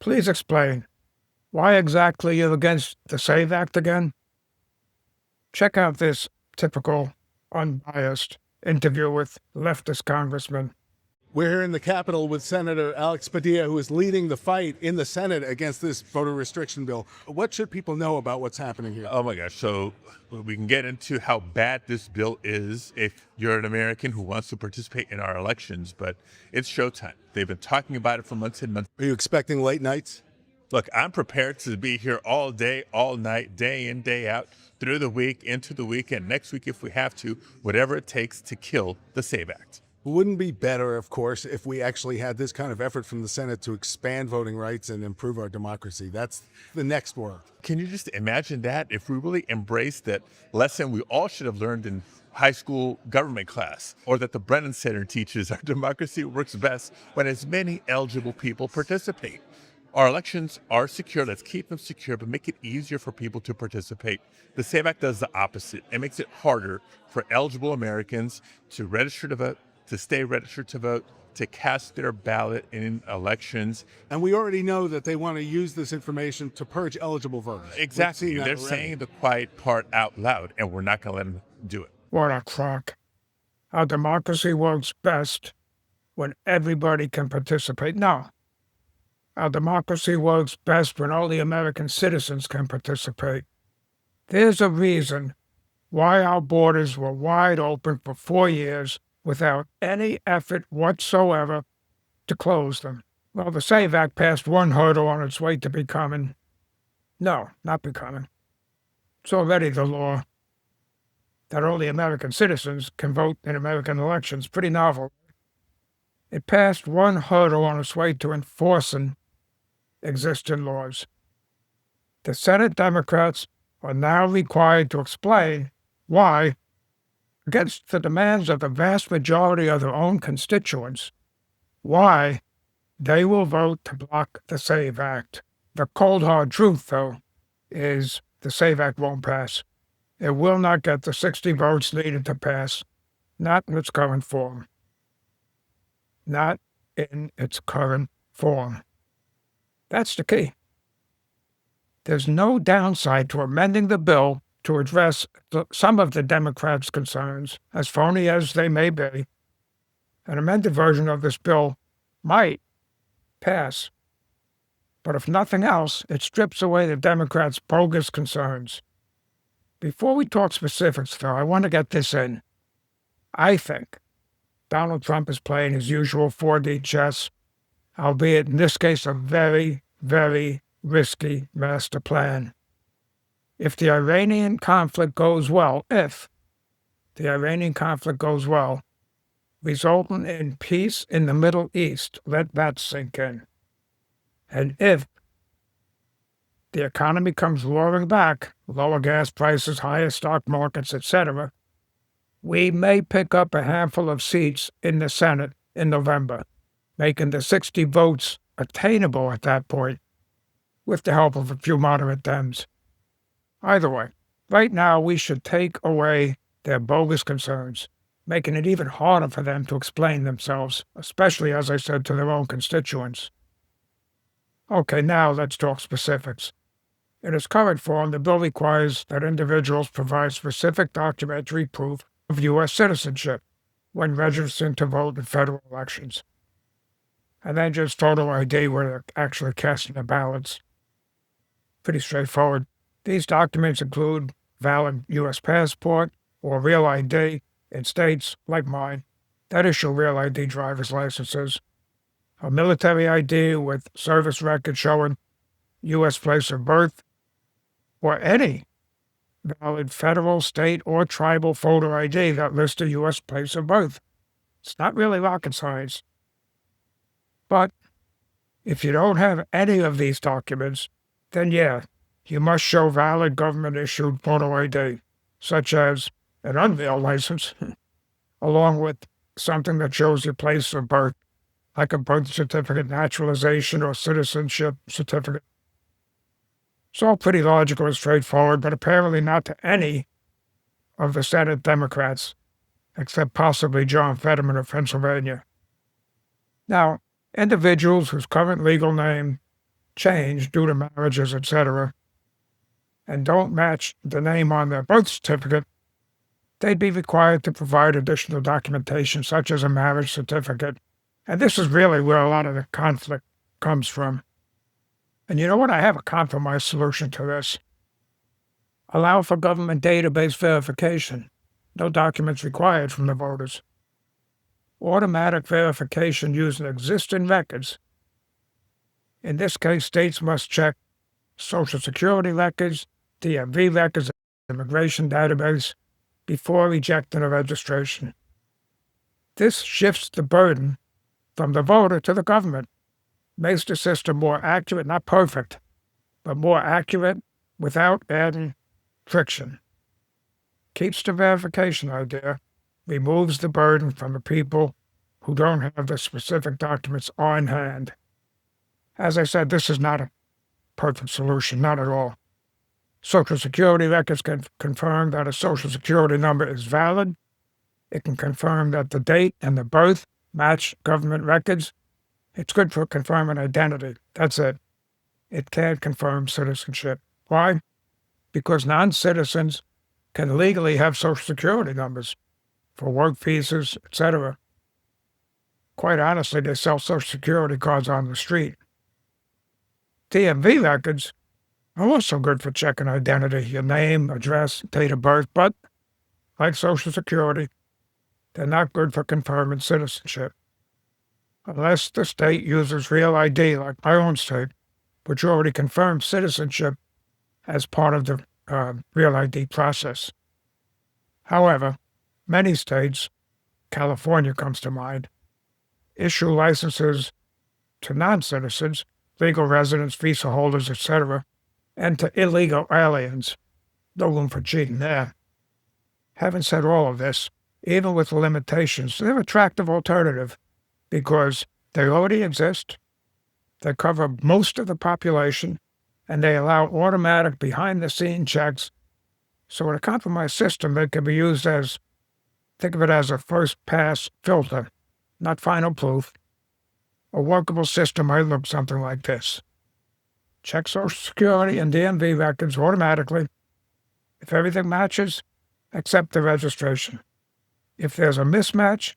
Please explain. Why exactly you're against the SAVE Act again? Check out this typical, unbiased interview with leftist congressman. We're here in the Capitol with Senator Alex Padilla, who is leading the fight in the Senate against this voter restriction bill. What should people know about what's happening here? Oh my gosh. So we can get into how bad this bill is if you're an American who wants to participate in our elections, but it's showtime. They've been talking about it for months and months. Are you expecting late nights? Look, I'm prepared to be here all day, all night, day in, day out, through the week, into the weekend, next week if we have to, whatever it takes to kill the SAVE Act. Wouldn't it be better, of course, if we actually had this kind of effort from the Senate to expand voting rights and improve our democracy? That's the next work. Can you just imagine that if we really embraced that lesson we all should have learned in high school government class, or that the Brennan Center teaches our democracy works best when as many eligible people participate? Our elections are secure. Let's keep them secure, but make it easier for people to participate. The SAVE Act does the opposite. It makes it harder for eligible Americans to register to vote, to stay registered to vote, to cast their ballot in elections. And we already know that they want to use this information to purge eligible voters. Exactly. They're saying the quiet part out loud, and we're not going to let them do it. What a crock. Our democracy works best when everybody can participate. No. Our democracy works best when only American citizens can participate. There's a reason why our borders were wide open for 4 years without any effort whatsoever to close them. Well, the SAVE Act passed one hurdle on its way to becoming. No, not becoming. It's already the law that only American citizens can vote in American elections. Pretty novel. It passed one hurdle on its way to enforcing existing laws. The Senate Democrats are now required to explain why, against the demands of the vast majority of their own constituents, why they will vote to block the SAVE Act. The cold hard truth, though, is the SAVE Act won't pass. It will not get the 60 votes needed to pass, not in its current form. Not in its current form. That's the key. There's no downside to amending the bill to address some of the Democrats' concerns, as phony as they may be. An amended version of this bill might pass. But if nothing else, it strips away the Democrats' bogus concerns. Before we talk specifics, though, I want to get this in. I think Donald Trump is playing his usual 4D chess, albeit in this case a very, very risky master plan. If the Iranian conflict goes well, resulting in peace in the Middle East, let that sink in. And if the economy comes roaring back, lower gas prices, higher stock markets, etc., we may pick up a handful of seats in the Senate in November, making the 60 votes attainable at that point, with the help of a few moderate Dems. Either way, right now we should take away their bogus concerns, making it even harder for them to explain themselves, especially, as I said, to their own constituents. Okay, now let's talk specifics. In its current form, the bill requires that individuals provide specific documentary proof of U.S. citizenship when registering to vote in federal elections, and then just photo ID where they're actually casting their ballots. Pretty straightforward. These documents include valid U.S. passport or real ID in states like mine that issue real ID driver's licenses, a military ID with service record showing U.S. place of birth, or any valid federal, state, or tribal photo ID that lists a U.S. place of birth. It's not really rocket science. But if you don't have any of these documents, then yeah, you must show valid government-issued photo ID, such as an unveiled license, along with something that shows your place of birth, like a birth certificate, naturalization, or citizenship certificate. It's all pretty logical and straightforward, but apparently not to any of the Senate Democrats, except possibly John Fetterman of Pennsylvania. Now, individuals whose current legal name change due to marriages, etc., and don't match the name on their birth certificate, they'd be required to provide additional documentation such as a marriage certificate. And this is really where a lot of the conflict comes from. And you know what? I have a compromise solution to this. Allow for government database verification. No documents required from the voters. Automatic verification using existing records. In this case, states must check Social Security records, DMV records, immigration database before rejecting a registration. This shifts the burden from the voter to the government, makes the system more accurate, not perfect, but more accurate without adding friction. Keeps the verification idea, removes the burden from the people who don't have the specific documents on hand. As I said, this is not a perfect solution, not at all. Social Security records can confirm that a Social Security number is valid. It can confirm that the date and the birth match government records. It's good for confirming identity. That's it. It can't confirm citizenship. Why? Because non-citizens can legally have Social Security numbers for work visas, etc. Quite honestly, they sell Social Security cards on the street. DMV records are also good for checking identity, your name, address, date of birth, but like Social Security, they're not good for confirming citizenship. Unless the state uses Real ID, like my own state, which already confirms citizenship as part of the Real ID process. However, many states, California comes to mind, issue licenses to non-citizens, legal residents, visa holders, etc., and to illegal aliens. No room for cheating there. Having said all of this, even with the limitations, they're an attractive alternative because they already exist, they cover most of the population, and they allow automatic behind-the-scene checks. So in a compromised system, they can be used as, think of it as a first-pass filter, not final proof. A workable system might look something like this. Check Social Security and DMV records automatically. If everything matches, accept the registration. If there's a mismatch,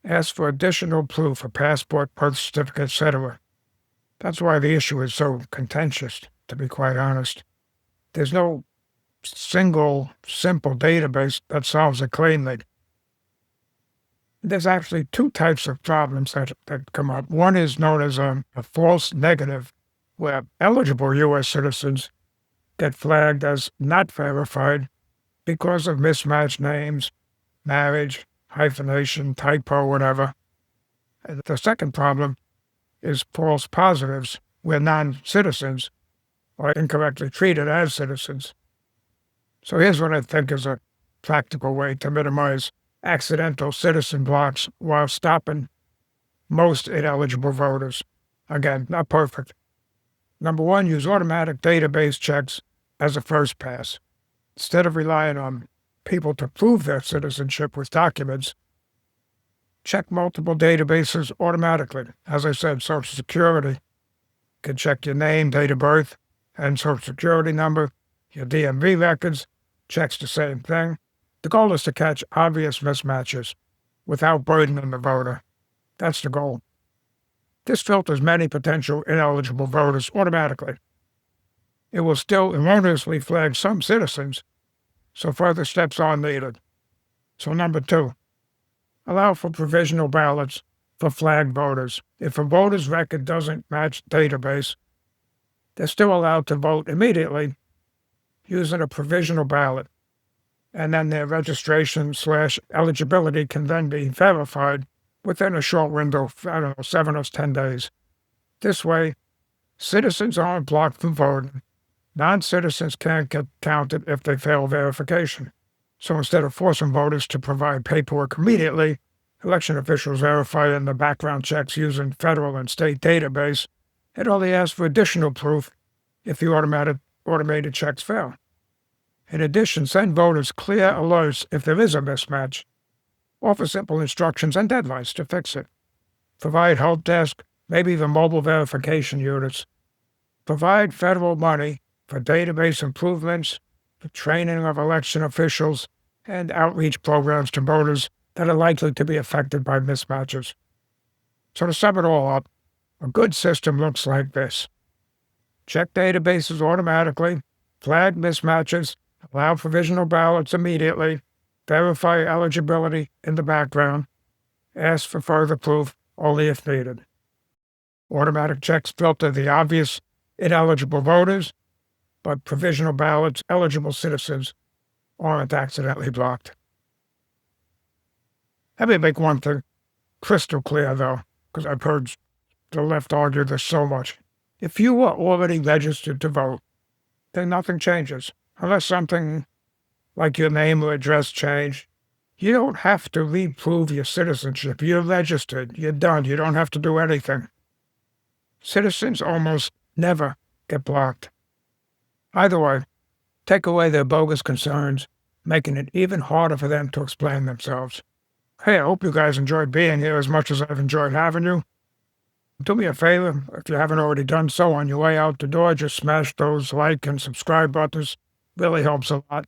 ask for additional proof, a passport, birth certificate, etc. That's why the issue is so contentious, to be quite honest. There's no single, simple database that solves a claim. There's actually two types of problems that come up. One is known as a false negative, where eligible U.S. citizens get flagged as not verified because of mismatched names, marriage, hyphenation, typo, whatever. And the second problem is false positives, where non-citizens are incorrectly treated as citizens. So here's what I think is a practical way to minimize accidental citizen blocks while stopping most ineligible voters. Again, not perfect. Number one, use automatic database checks as a first pass. Instead of relying on people to prove their citizenship with documents, check multiple databases automatically. As I said, Social Security can check your name, date of birth, and Social Security number. Your DMV records checks the same thing. The goal is to catch obvious mismatches without burdening the voter. That's the goal. This filters many potential ineligible voters automatically. It will still erroneously flag some citizens, so further steps are needed. So number two, allow for provisional ballots for flagged voters. If a voter's record doesn't match the database, they're still allowed to vote immediately using a provisional ballot, and then their registration/eligibility can then be verified within a short window of, 7 or 10 days. This way, citizens aren't blocked from voting. Non-citizens can't get counted if they fail verification. So instead of forcing voters to provide paperwork immediately, election officials verify in the background checks using federal and state database. It only asks for additional proof if the automated checks fail. In addition, send voters clear alerts if there is a mismatch. Offer simple instructions and deadlines to fix it. Provide help desk, maybe even mobile verification units. provide federal money for database improvements, for training of election officials, and outreach programs to voters that are likely to be affected by mismatches. So to sum it all up, a good system looks like this. Check databases automatically, flag mismatches, allow provisional ballots immediately, verify eligibility in the background, ask for further proof only if needed. Automatic checks filter the obvious ineligible voters, but provisional ballots eligible citizens aren't accidentally blocked. Let me make one thing crystal clear, though, because I've heard the left argue this so much. If you are already registered to vote, then nothing changes, unless something like your name or address change. You don't have to reprove your citizenship. You're registered. You're done. You don't have to do anything. Citizens almost never get blocked. Either way, take away their bogus concerns, making it even harder for them to explain themselves. Hey, I hope you guys enjoyed being here as much as I've enjoyed having you. Do me a favor, if you haven't already done so on your way out the door, just smash those like and subscribe buttons. Really helps a lot.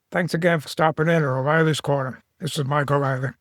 Thanks again for stopping in at O'Reilly's Corner. This is Mike O'Reilly.